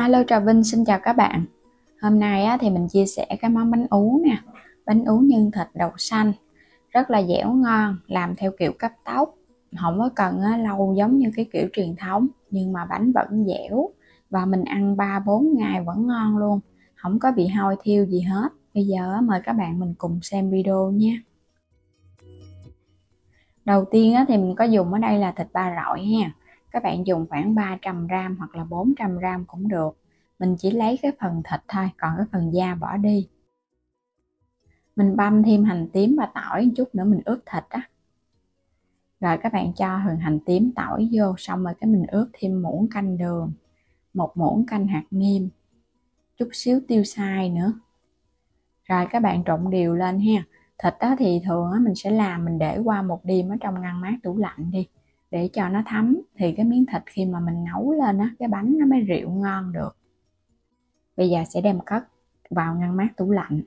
Alo, Trà Vinh xin chào các bạn. Hôm nay thì mình chia sẻ cái món bánh ú nè. Bánh ú nhân thịt đậu xanh rất là dẻo ngon, làm theo kiểu cấp tốc, không có cần lâu giống như cái kiểu truyền thống, nhưng mà bánh vẫn dẻo và mình ăn 3-4 ngày vẫn ngon luôn, không có bị hôi thiêu gì hết. Bây giờ mời các bạn mình cùng xem video nha. Đầu tiên thì mình có dùng ở đây là thịt ba rọi ha. Các bạn dùng khoảng 300g hoặc là 400g cũng được. Mình chỉ lấy cái phần thịt thôi, còn cái phần da bỏ đi. Mình băm thêm hành tím và tỏi chút nữa mình ướp thịt á. Rồi các bạn cho hành tím tỏi vô, xong rồi cái mình ướp thêm muỗng canh đường, 1 muỗng canh hạt nêm, chút xíu tiêu xay nữa. Rồi các bạn trộn đều lên ha. Thịt đó thì thường mình sẽ mình để qua một đêm ở trong ngăn mát tủ lạnh đi, để cho nó thấm, thì cái miếng thịt khi mà mình nấu lên cái bánh nó mới rượu ngon được. Bây giờ sẽ đem cất vào ngăn mát tủ lạnh.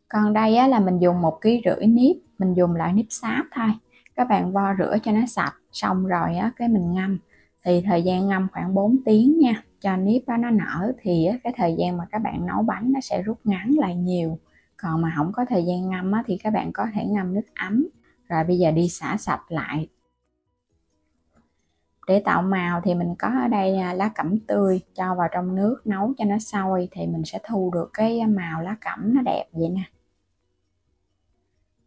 Còn đây là mình dùng 1,5 kg nếp, mình dùng loại nếp sáp thôi. Các bạn vo rửa cho nó sạch, xong rồi cái mình ngâm, thì thời gian ngâm khoảng 4 tiếng nha, cho nếp nó nở, thì cái thời gian mà các bạn nấu bánh nó sẽ rút ngắn lại nhiều. Còn mà không có thời gian ngâm thì các bạn có thể ngâm nước ấm. Rồi bây giờ đi xả sạch lại. Để tạo màu thì mình có ở đây lá cẩm tươi, cho vào trong nước nấu cho nó sôi thì mình sẽ thu được cái màu lá cẩm nó đẹp vậy nè.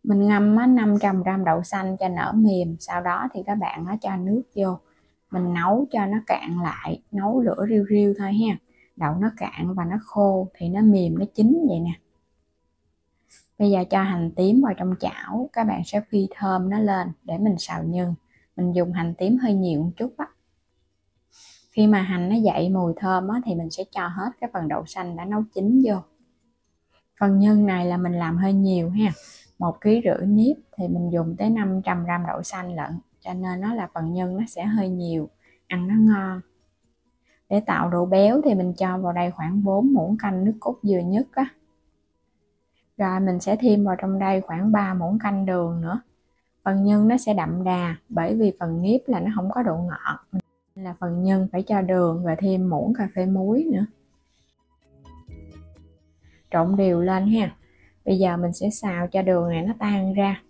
Mình ngâm 500g đậu xanh cho nở mềm, sau đó thì các bạn cho nước vô, mình nấu cho nó cạn lại, nấu lửa riu riu thôi ha. Đậu nó cạn và nó khô thì nó mềm, nó chín vậy nè. Bây giờ cho hành tím vào trong chảo, các bạn sẽ phi thơm nó lên để mình xào nhân. Mình dùng hành tím hơi nhiều một chút á. Khi mà hành nó dậy mùi thơm thì mình sẽ cho hết cái phần đậu xanh đã nấu chín vô. Phần nhân này là mình làm hơi nhiều ha. 1,5 kg nếp thì mình dùng tới 500g đậu xanh lận, cho nên nó là phần nhân nó sẽ hơi nhiều, ăn nó ngon. Để tạo độ béo thì mình cho vào đây khoảng 4 muỗng canh nước cốt dừa nhất á. Rồi mình sẽ thêm vào trong đây khoảng 3 muỗng canh đường nữa. Phần nhân nó sẽ đậm đà, bởi vì phần nếp là nó không có độ ngọt, nên là phần nhân phải cho đường và thêm muỗng cà phê muối nữa. Trộn đều lên ha. Bây giờ mình sẽ xào cho đường này nó tan ra.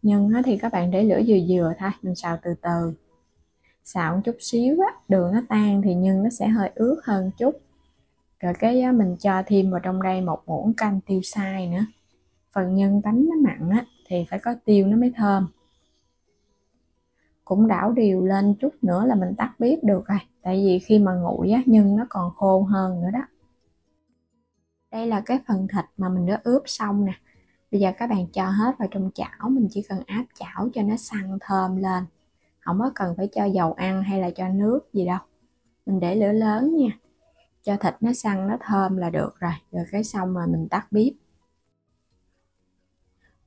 Nhân thì các bạn để lửa vừa vừa thôi, mình xào từ từ. Xào một chút xíu đường nó tan thì nhân nó sẽ hơi ướt hơn chút. Rồi cái mình cho thêm vào trong đây 1 muỗng canh tiêu xay nữa. Phần nhân bánh nó mặn thì phải có tiêu nó mới thơm. Cũng đảo đều lên chút nữa là mình tắt bếp được rồi. Tại vì khi mà nguội nhân nó còn khô hơn nữa đó. Đây là cái phần thịt mà mình đã ướp xong nè. Bây giờ các bạn cho hết vào trong chảo, mình chỉ cần áp chảo cho nó săn thơm lên. Không có cần phải cho dầu ăn hay là cho nước gì đâu. Mình để lửa lớn nha. Cho thịt nó săn, nó thơm là được rồi. Rồi cái xong rồi mình tắt bếp.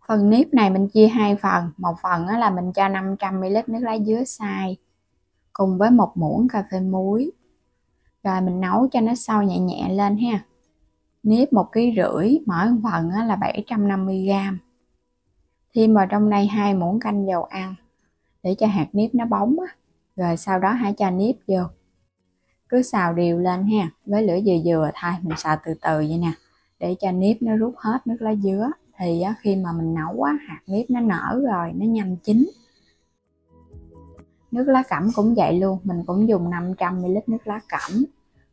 Phần nếp này mình chia 2 phần. Một phần là mình cho 500ml nước lá dứa xay, cùng với 1 muỗng cà phê muối. Rồi mình nấu cho nó sôi nhẹ nhẹ lên ha. Nếp 1,5 kg, mỗi phần là 750g. Thêm vào trong đây 2 muỗng canh dầu ăn để cho hạt nếp nó bóng rồi sau đó hãy cho nếp vô, cứ xào đều lên ha, với lửa vừa vừa thôi, mình xào từ từ vậy nè, để cho nếp nó rút hết nước lá dứa. Thì khi mà mình nấu hạt nếp nó nở rồi, nó nhanh chín. Nước lá cẩm cũng vậy luôn, mình cũng dùng 500ml nước lá cẩm,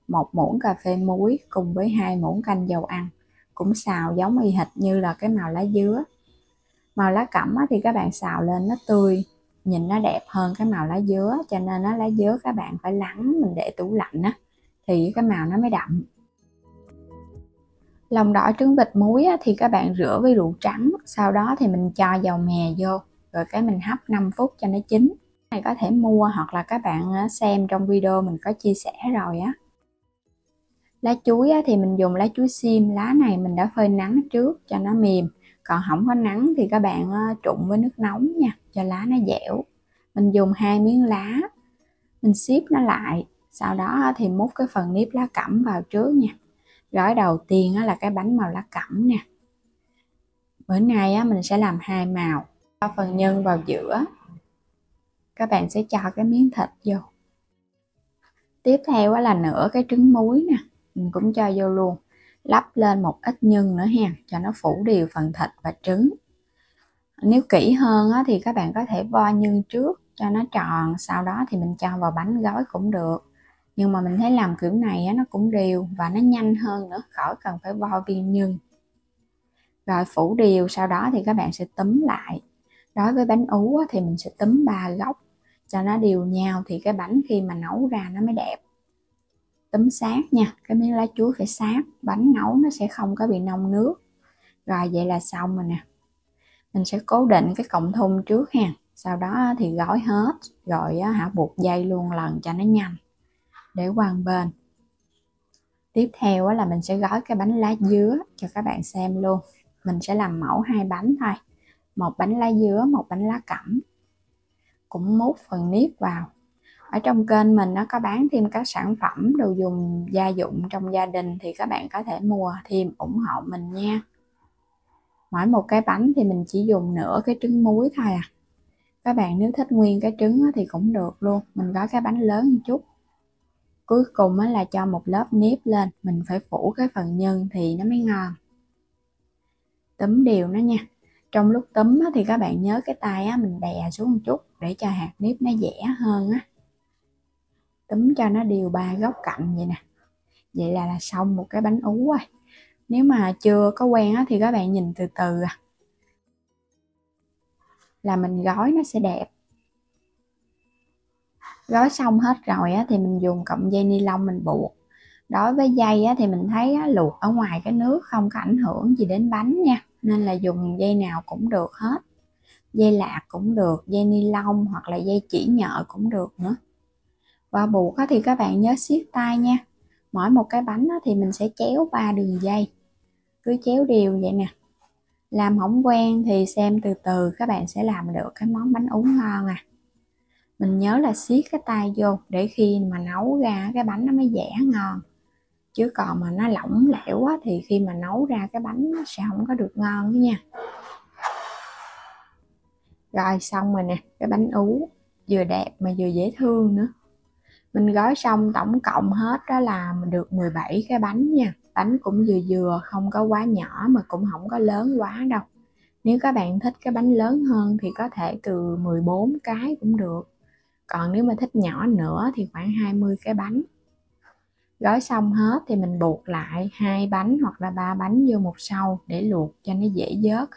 1 muỗng cà phê muối cùng với 2 muỗng canh dầu ăn, cũng xào giống y hệt như là cái màu lá dứa. Màu lá cẩm thì các bạn xào lên nó tươi, nhìn nó đẹp hơn cái màu lá dứa, cho nên lá dứa các bạn phải lắng, mình để tủ lạnh thì cái màu nó mới đậm. Lòng đỏ trứng vịt muối thì các bạn rửa với rượu trắng, sau đó thì mình cho dầu mè vô, rồi cái mình hấp 5 phút cho nó chín. Này có thể mua hoặc là các bạn xem trong video mình có chia sẻ rồi Lá chuối thì mình dùng lá chuối xiêm, lá này mình đã phơi nắng trước cho nó mềm. Còn không có nắng thì các bạn trụng với nước nóng nha, cho lá nó dẻo. Mình dùng 2 miếng lá, mình xếp nó lại, sau đó thì múc cái phần nếp lá cẩm vào trước nha. Gói đầu tiên là cái bánh màu lá cẩm nè. Bữa nay mình sẽ làm 2 màu. Cho phần nhân vào giữa, các bạn sẽ cho cái miếng thịt vô. Tiếp theo là nửa cái trứng muối nè, mình cũng cho vô luôn, lắp lên một ít nhân nữa ha, cho nó phủ đều phần thịt và trứng. Nếu kỹ hơn thì các bạn có thể vo nhân trước cho nó tròn, sau đó thì mình cho vào bánh gói cũng được. Nhưng mà mình thấy làm kiểu này nó cũng đều và nó nhanh hơn nữa, khỏi cần phải vo viên nhân. Rồi phủ đều, sau đó thì các bạn sẽ túm lại. Đối với bánh ú thì mình sẽ túm 3 góc cho nó đều nhau, thì cái bánh khi mà nấu ra nó mới đẹp. Túm sát nha, cái miếng lá chuối phải sát, bánh nấu nó sẽ không có bị nông nước. Rồi vậy là xong rồi nè. Mình sẽ cố định cái cọng thun trước ha, sau đó thì gói hết, rồi buộc dây luôn lần cho nó nhanh, để qua một bên. Tiếp theo là mình sẽ gói cái bánh lá dứa cho các bạn xem luôn. Mình sẽ làm mẫu 2 bánh thôi, một bánh lá dứa, một bánh lá cẩm. Cũng múc phần nếp vào. Ở trong kênh mình nó có bán thêm các sản phẩm đồ dùng gia dụng trong gia đình, thì các bạn có thể mua thêm ủng hộ mình nha. Mỗi một cái bánh thì mình chỉ dùng nửa cái trứng muối thôi à. Các bạn nếu thích nguyên cái trứng thì cũng được luôn. Mình gói cái bánh lớn một chút. Cuối cùng là cho một lớp nếp lên. Mình phải phủ cái phần nhân thì nó mới ngon. Túm đều nó nha. Trong lúc túm thì các bạn nhớ cái tay mình đè xuống một chút để cho hạt nếp nó dẻ hơn á. Túm cho nó đều 3 góc cạnh vậy nè. Vậy là xong một cái bánh ú rồi. Nếu mà chưa có quen thì các bạn nhìn từ từ là mình gói nó sẽ đẹp. Gói xong hết rồi thì mình dùng cọng dây ni lông mình buộc. Đối với dây thì mình thấy luộc ở ngoài cái nước không có ảnh hưởng gì đến bánh nha, nên là dùng dây nào cũng được hết. Dây lạc cũng được, dây ni lông hoặc là dây chỉ nhợ cũng được nữa. Và buộc thì các bạn nhớ siết tay nha. Mỗi một cái bánh thì mình sẽ chéo 3 đường dây, cứ chéo đều vậy nè. Làm không quen thì xem từ từ các bạn sẽ làm được cái món bánh ú ngon Mình nhớ là siết cái tay vô để khi mà nấu ra cái bánh nó mới dẻ ngon. Chứ còn mà nó lỏng lẻo thì khi mà nấu ra cái bánh nó sẽ không có được ngon nữa nha. Rồi xong rồi nè, cái bánh ú vừa đẹp mà vừa dễ thương nữa. Mình gói xong tổng cộng hết đó là được 17 cái bánh nha. Bánh cũng vừa vừa, không có quá nhỏ mà cũng không có lớn quá đâu. Nếu các bạn thích cái bánh lớn hơn thì có thể từ 14 cái cũng được. Còn nếu mà thích nhỏ nữa thì khoảng 20 cái bánh. Gói xong hết thì mình buộc lại 2 bánh hoặc là 3 bánh vô một sâu để luộc cho nó dễ vớt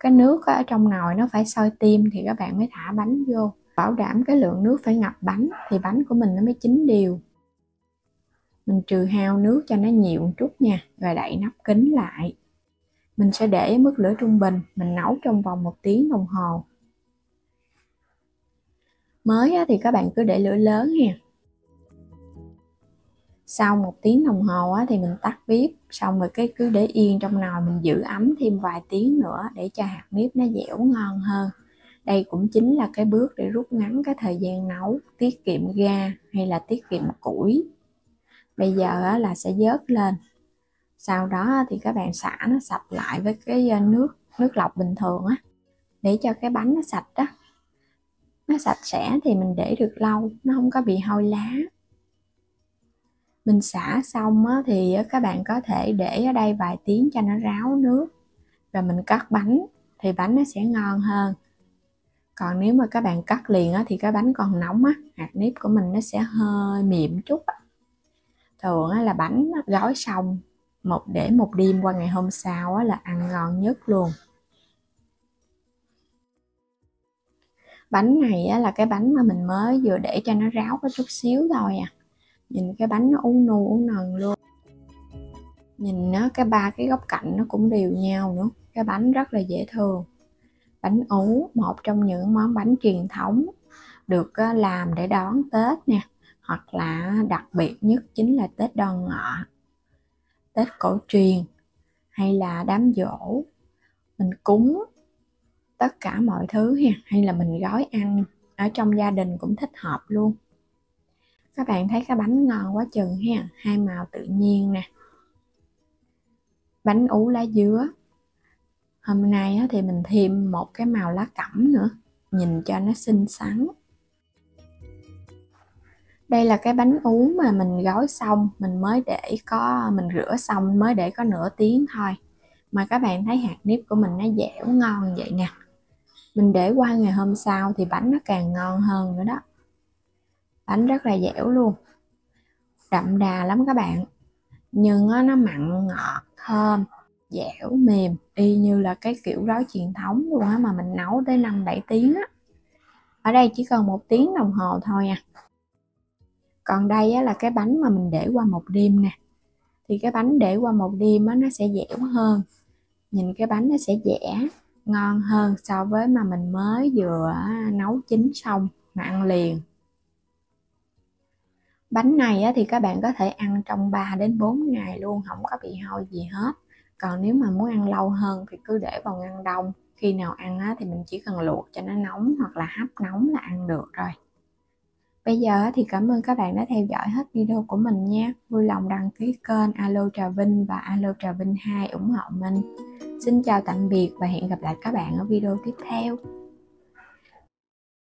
Cái nước ở trong nồi nó phải sôi tim thì các bạn mới thả bánh vô. Bảo đảm cái lượng nước phải ngập bánh thì bánh của mình nó mới chín đều. Mình trừ hao nước cho nó nhiều một chút nha, rồi đậy nắp kín lại. Mình sẽ để mức lửa trung bình, mình nấu trong vòng 1 tiếng đồng hồ. Mới thì các bạn cứ để lửa lớn nha. Sau 1 tiếng đồng hồ thì mình tắt bếp, xong rồi cái cứ để yên trong nồi, mình giữ ấm thêm vài tiếng nữa để cho hạt nếp nó dẻo ngon hơn. Đây cũng chính là cái bước để rút ngắn cái thời gian nấu, tiết kiệm ga hay là tiết kiệm củi. Bây giờ là sẽ vớt lên. Sau đó thì các bạn xả nó sạch lại với cái nước lọc bình thường để cho cái bánh nó sạch nó sạch sẽ thì mình để được lâu, nó không có bị hôi lá. Mình xả xong thì các bạn có thể để ở đây vài tiếng cho nó ráo nước, rồi mình cắt bánh thì bánh nó sẽ ngon hơn. Còn nếu mà các bạn cắt liền thì cái bánh còn nóng hạt nếp của mình nó sẽ hơi mềm chút Thường là bánh gói xong để một đêm qua ngày hôm sau là ăn ngon nhất luôn. Bánh này là cái bánh mà mình mới vừa để cho nó ráo có chút xíu thôi Nhìn cái bánh nó uốn nu uốn nần luôn. Nhìn cái 3 cái góc cạnh nó cũng đều nhau nữa. Cái bánh rất là dễ thương. Bánh ú, một trong những món bánh truyền thống được làm để đón Tết nè, hoặc là đặc biệt nhất chính là Tết Đoan Ngọ, Tết cổ truyền hay là đám giỗ. Mình cúng tất cả mọi thứ hay là mình gói ăn ở trong gia đình cũng thích hợp luôn. Các bạn thấy cái bánh ngon quá chừng hai màu tự nhiên nè. Bánh ú lá dứa. Hôm nay thì mình thêm một cái màu lá cẩm nữa, nhìn cho nó xinh xắn. Đây là cái bánh ú mà mình gói xong, mình rửa xong mới để có nửa tiếng thôi. Mà các bạn thấy hạt nếp của mình nó dẻo ngon vậy nè. Mình để qua ngày hôm sau thì bánh nó càng ngon hơn nữa đó. Bánh rất là dẻo luôn, đậm đà lắm các bạn. Nhưng nó mặn ngọt thơm, dẻo mềm, y như là cái kiểu gói truyền thống luôn á, mà mình nấu tới 5-7 tiếng á. Ở đây chỉ cần 1 tiếng đồng hồ thôi à. Còn đây á, là cái bánh mà mình để qua một đêm nè. Thì cái bánh để qua một đêm á, nó sẽ dẻo hơn. Nhìn cái bánh nó sẽ dẻ, ngon hơn so với mà mình mới vừa nấu chín xong mà ăn liền. Bánh này á, thì các bạn có thể ăn trong 3 đến 4 ngày luôn, không có bị hôi gì hết. Còn nếu mà muốn ăn lâu hơn thì cứ để vào ngăn đông. Khi nào ăn á, thì mình chỉ cần luộc cho nó nóng hoặc là hấp nóng là ăn được rồi. Bây giờ thì cảm ơn các bạn đã theo dõi hết video của mình nha. Vui lòng đăng ký kênh Alo Trà Vinh và Alo Trà Vinh 2 ủng hộ mình. Xin chào tạm biệt và hẹn gặp lại các bạn ở video tiếp theo.